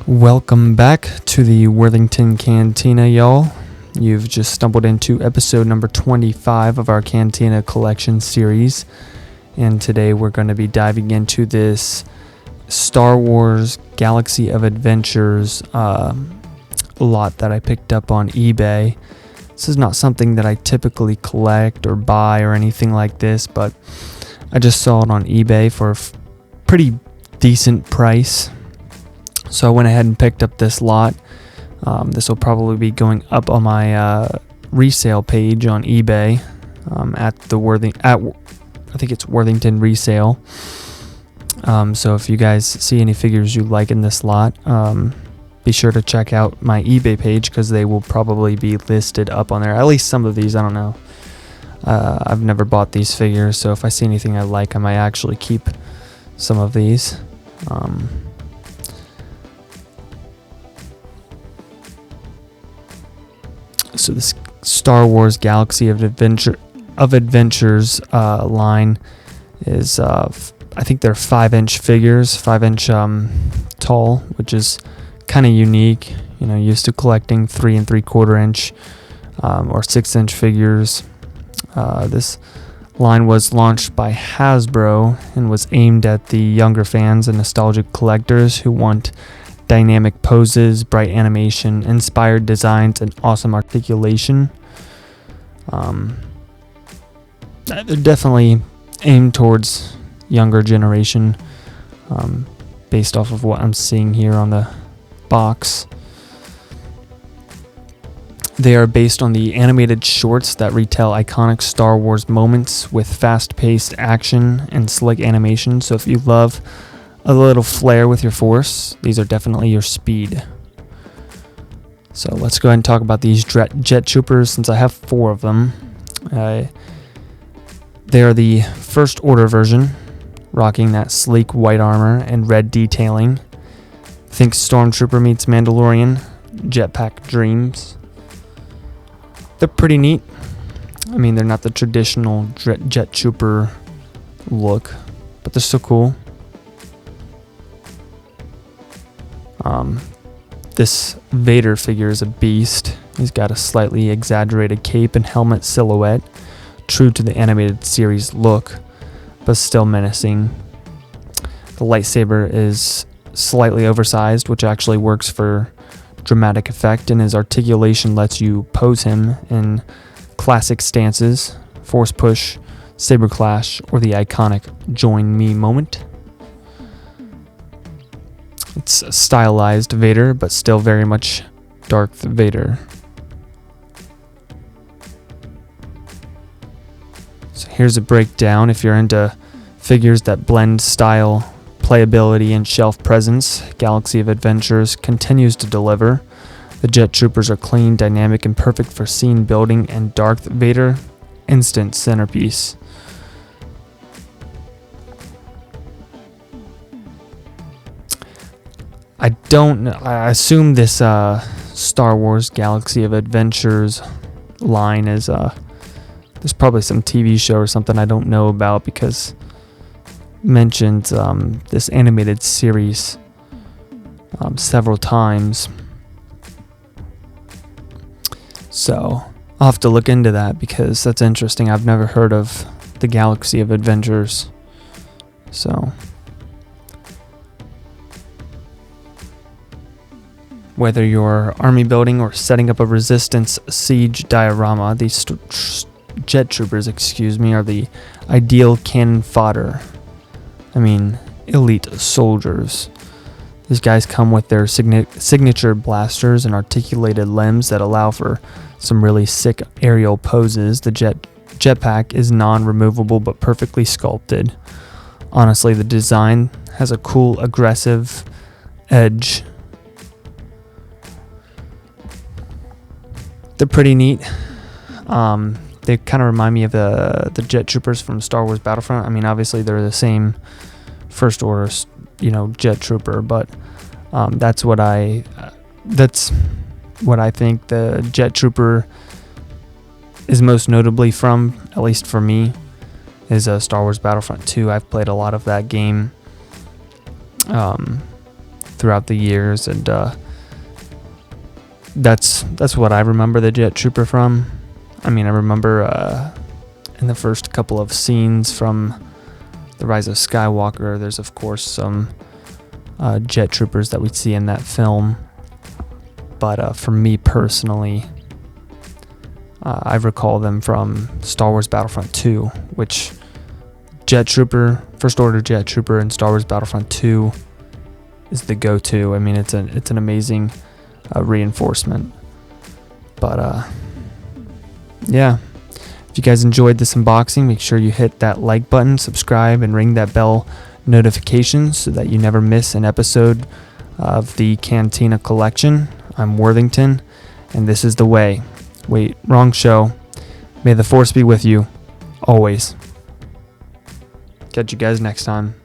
Welcome back to the Worthington Cantina, y'all. You've just stumbled into episode number 25 of our Cantina Collection series. And today we're going to be diving into this Star Wars Galaxy of Adventures lot that I picked up on eBay. This is not something that I typically collect or buy or anything like this, but I just saw it on eBay for a pretty decent price. So I went ahead and picked up this lot. This will probably be going up on my resale page on eBay at I think it's Worthington resale. So if you guys see any figures you like in this lot, be sure to check out my eBay page because they will probably be listed up on there. At least some of these, I don't know. I've never bought these figures, so if I see anything I like, I might actually keep some of these. So this Star Wars Galaxy of Adventures line is, I think they're 5-inch figures, 5-inch tall, which is kind of unique. You know, used to collecting 3 3/4 inch or 6-inch figures. This line was launched by Hasbro and was aimed at the younger fans and nostalgic collectors who want dynamic poses, bright animation, inspired designs, and awesome articulation. They're definitely aimed towards younger generation, based off of what I'm seeing here on the box. They are based on the animated shorts that retell iconic Star Wars moments with fast-paced action and slick animation. So if you love a little flair with your Force, these are definitely your speed. So let's go ahead and talk about these jet troopers since I have 4 of them. They are the first order version, rocking that sleek white armor and red detailing. Think Stormtrooper meets Mandalorian, jetpack dreams. They're pretty neat. I mean, they're not the traditional jet trooper look, but they're still cool. This Vader figure is a beast. He's got a slightly exaggerated cape and helmet silhouette, true to the animated series look, but still menacing. The lightsaber is slightly oversized, which actually works for dramatic effect, and his articulation lets you pose him in classic stances, force push, saber clash, or the iconic join me moment. It's a stylized Vader, but still very much Darth Vader. So here's a breakdown. If you're into figures that blend style, playability, and shelf presence, Galaxy of Adventures continues to deliver. The jet troopers are clean, dynamic, and perfect for scene building, and Darth Vader, instant centerpiece. I assume this Star Wars Galaxy of Adventures line is, there's probably some TV show or something I don't know about because it mentions this animated series several times. So I'll have to look into that because that's interesting. I've never heard of the Galaxy of Adventures. So whether you're army building or setting up a resistance siege diorama, these jet troopers, are the ideal cannon fodder. I mean, elite soldiers. These guys come with their signature blasters and articulated limbs that allow for some really sick aerial poses. The jetpack is non-removable but perfectly sculpted. Honestly, the design has a cool, aggressive edge. They're pretty neat. They kind of remind me of the jet troopers from Star Wars Battlefront. I mean, obviously they're the same first order, jet trooper, but that's what I think the jet trooper is most notably from, at least for me, is Star Wars Battlefront 2. I've played a lot of that game. throughout the years, and that's what I remember the Jet Trooper from. I mean, I remember in the first couple of scenes from The Rise of Skywalker, there's of course some Jet Troopers that we see in that film, but for me personally, I recall them from Star Wars Battlefront 2, which Jet Trooper, First Order Jet Trooper in Star Wars Battlefront 2 is the go-to. I mean, it's an amazing reinforcement. But yeah, if you guys enjoyed this unboxing, make sure you hit that like button, subscribe, and ring that bell notification so that you never miss an episode of the Cantina Collection. I'm Worthington, and this is the way. Wait, wrong show. May the Force be with you, always. Catch you guys next time.